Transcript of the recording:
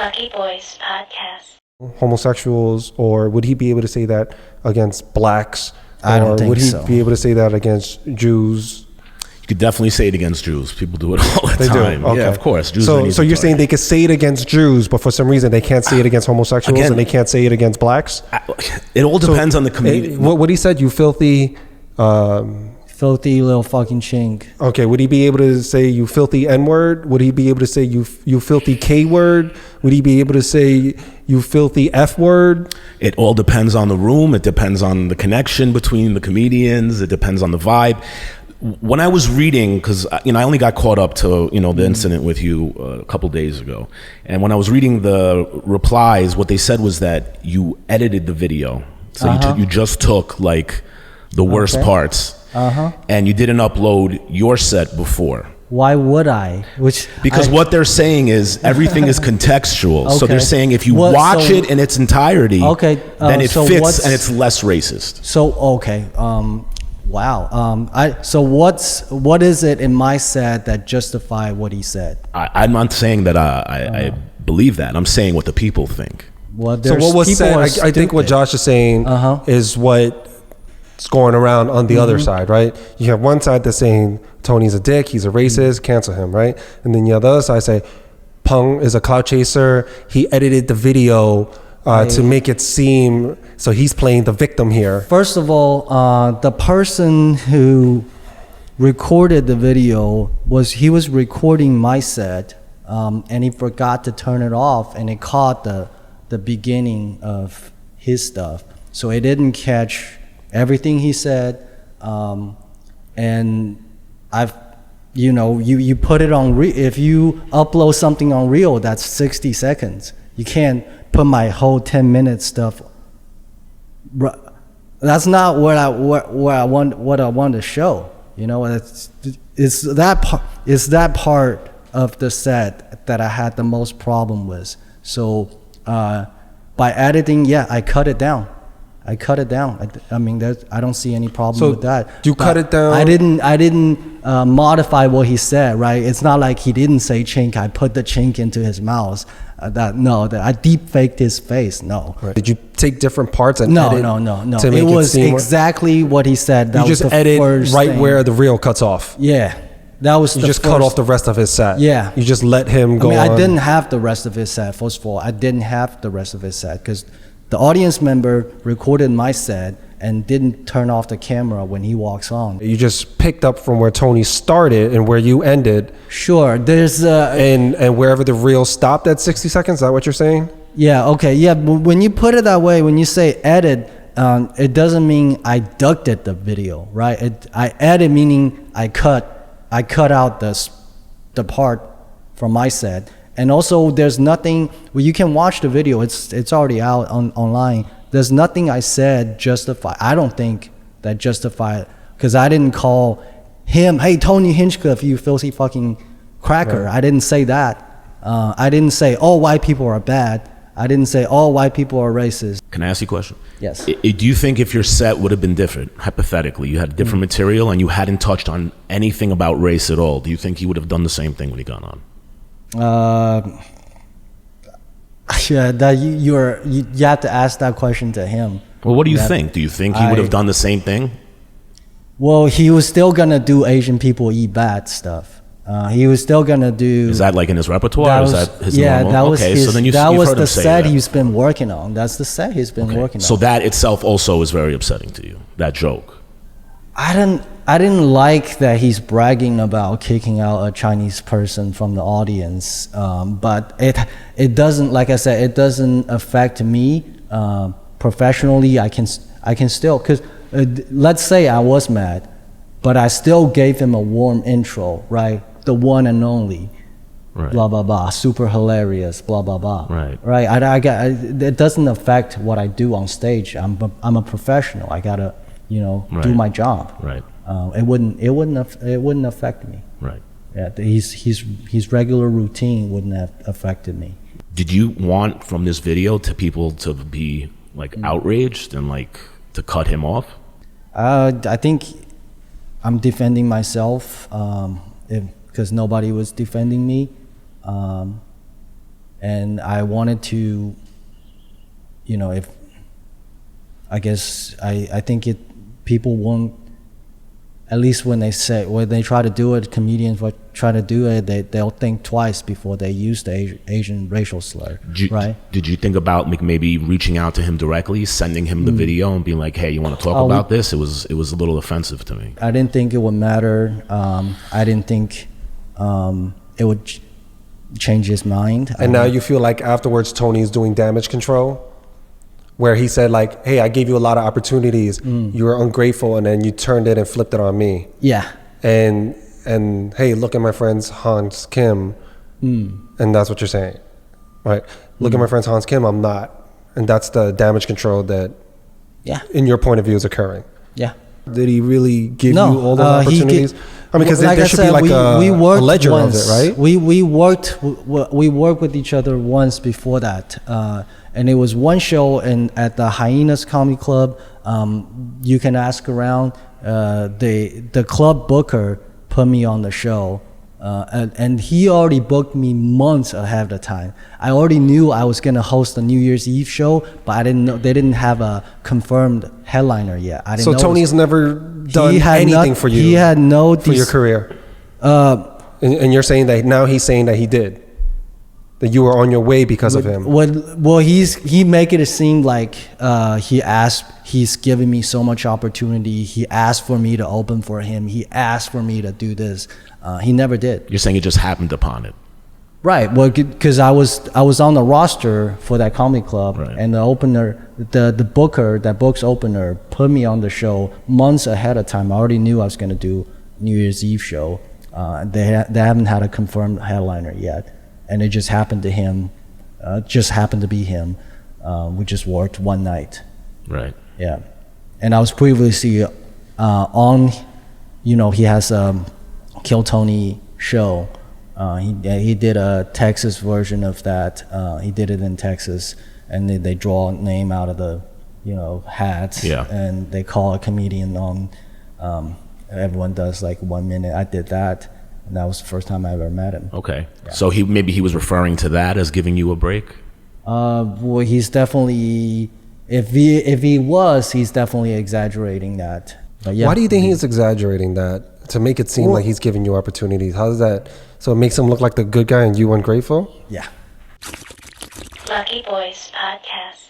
Lucky Boys podcast. Homosexuals, or would he be able to say that against blacks? I don't think would he so. be able to say that against Jews? You could definitely say it against Jews. People do it all the time. Do? Okay. Yeah, of course. Jews so you're saying they could say it against Jews, but for some reason they can't say it against homosexuals, Again, and they can't say it against blacks? It all depends on the community. What he said, you filthy... Filthy little fucking chink. Okay, would he be able to say you filthy N-word? Would he be able to say you filthy K-word? Would he be able to say you filthy F-word? It all depends on the room. It depends on the connection between the comedians. It depends on the vibe. When I was reading, because I only got caught up to the incident with you a couple days ago, and when I was reading the replies, what they said was that you edited the video, so you just took like the worst parts, and you didn't upload your set before. Why would I? Because what they're saying is everything is contextual. So they're saying if you watch it in its entirety, then it fits and it's less racist. So wow. So what is it in my set that justify what he said? I'm not saying that I believe that. I'm saying what the people think. Well, so what was said, I think what Josh is saying is what's going around on the other side, right? You have one side that's saying Tony's a dick, he's a racist, cancel him, right? And then you have the other side say Peng is a clout chaser, he edited the video to make it seem, so he's playing the victim here. First of all, the person who recorded the video he was recording my set, and he forgot to turn it off, and it caught the beginning of his stuff. So it didn't catch everything he said, and you put it on if you upload something on Reel, that's 60 seconds. You can't put my whole 10-minute stuff. That's not what I want to show. It's that part of the set that I had the most problem with. So by editing, I cut it down. I don't see any problem with that. You cut it down? I didn't modify what he said, right? It's not like he didn't say chink. I put the chink into his mouth. I deep faked his face. No. Right. Did you take different parts and edit? No. To make it was seem exactly what he said. You just edit right where the reel cuts off. Yeah. That was you just cut off the rest of his set. Yeah. You just let him go on. I didn't have the rest of his set. First of all, I didn't have the rest of his set because the audience member recorded my set and didn't turn off the camera when he walks on. You just picked up from where Tony started and where you ended. Sure, there's and wherever the reel stopped at 60 seconds. Is that what you're saying? Yeah. Okay. Yeah. When you put it that way, when you say edit, it doesn't mean I ducked the video, right? I edit meaning I cut out the part from my set. And also, there's nothing. Well, you can watch the video. It's already out online. There's nothing I said justify. I don't think that justify it because I didn't call him, "Hey, Tony Hinchcliffe, you filthy fucking cracker." Right. I didn't say that. I didn't say, "Oh, white people are bad." I didn't say, "Oh, white people are racist." Can I ask you a question? Yes. Do you think if your set would have been different, hypothetically, you had different material and you hadn't touched on anything about race at all, do you think he would have done the same thing when he got on? That you have to ask that question to him. Well, what do you think? Do you think he would have done the same thing? Well, he was still gonna do Asian people eat bad stuff. He was still gonna do. Is that like in his repertoire? Or is that his normal? That was okay, his. So then that you've was heard the him say set that. he's been working on. That's the set he's been working on. So that itself also is very upsetting to you. That joke. I didn't like that he's bragging about kicking out a Chinese person from the audience, but it doesn't, like I said, it doesn't affect me professionally. I can still, because let's say I was mad, but I still gave him a warm intro, right? The one and only, right. Blah blah blah, super hilarious, blah blah blah, right? It doesn't affect what I do on stage. I'm a professional. I gotta. Do my job. Right. It wouldn't affect me. Right. Yeah. His regular routine wouldn't have affected me. Did you want from this video to people to be like outraged and like to cut him off? I think I'm defending myself because nobody was defending me, and I wanted to, you know, if I guess I think people won't, at least when they try to do it, comedians try to do it, they'll think twice before they use the Asian racial slur, right? Did you think about maybe reaching out to him directly, sending him the video and being like, hey, you want to talk about this? It was a little offensive to me. I didn't think it would matter. I didn't think it would change his mind. And now you feel like afterwards Tony's doing damage control? Where he said like, hey, I gave you a lot of opportunities. You were ungrateful, and then you turned it and flipped it on me. Yeah. And hey, look at my friends Hans Kim. And that's what you're saying, right? Look at my friends Hans Kim, I'm not. And that's the damage control that, in your point of view, is occurring. Yeah. Did he really give you all those opportunities? I mean, because like there should be like a ledger once. of it, right? We worked with each other once before that, and it was one show at the Hyenas Comedy Club. You can ask around. The club booker put me on the show, and he already booked me months ahead of time. I already knew I was gonna host a New Year's Eve show, but I didn't know they didn't have a confirmed headliner yet. I didn't know. So Tony's never done anything for you. He had no for your career. And you're saying that now he's saying that he did. That you were on your way because of him. Well, he make it seem like he's giving me so much opportunity. He asked for me to open for him. He asked for me to do this. He never did. You're saying he just happened upon it. Right. Well, because I was on the roster for that comedy club, right. And the opener, the booker that books opener put me on the show months ahead of time. I already knew I was going to do New Year's Eve show. They haven't had a confirmed headliner yet. And it just happened to him, just happened to be him. We just worked one night. Right. Yeah. And I was previously on, he has a Kill Tony show. He did a Texas version of that. He did it in Texas, and they draw a name out of the, hat. Yeah. And they call a comedian on. Everyone does like 1 minute. I did that. And that was the first time I ever met him. Okay. Yeah. So maybe he was referring to that as giving you a break? Well, he's definitely, if he was, he's definitely exaggerating that. But yeah. Why do you think he's exaggerating that? To make it seem like he's giving you opportunities. How does that, so it makes him look like the good guy and you ungrateful? Yeah. Lucky Boys Podcast.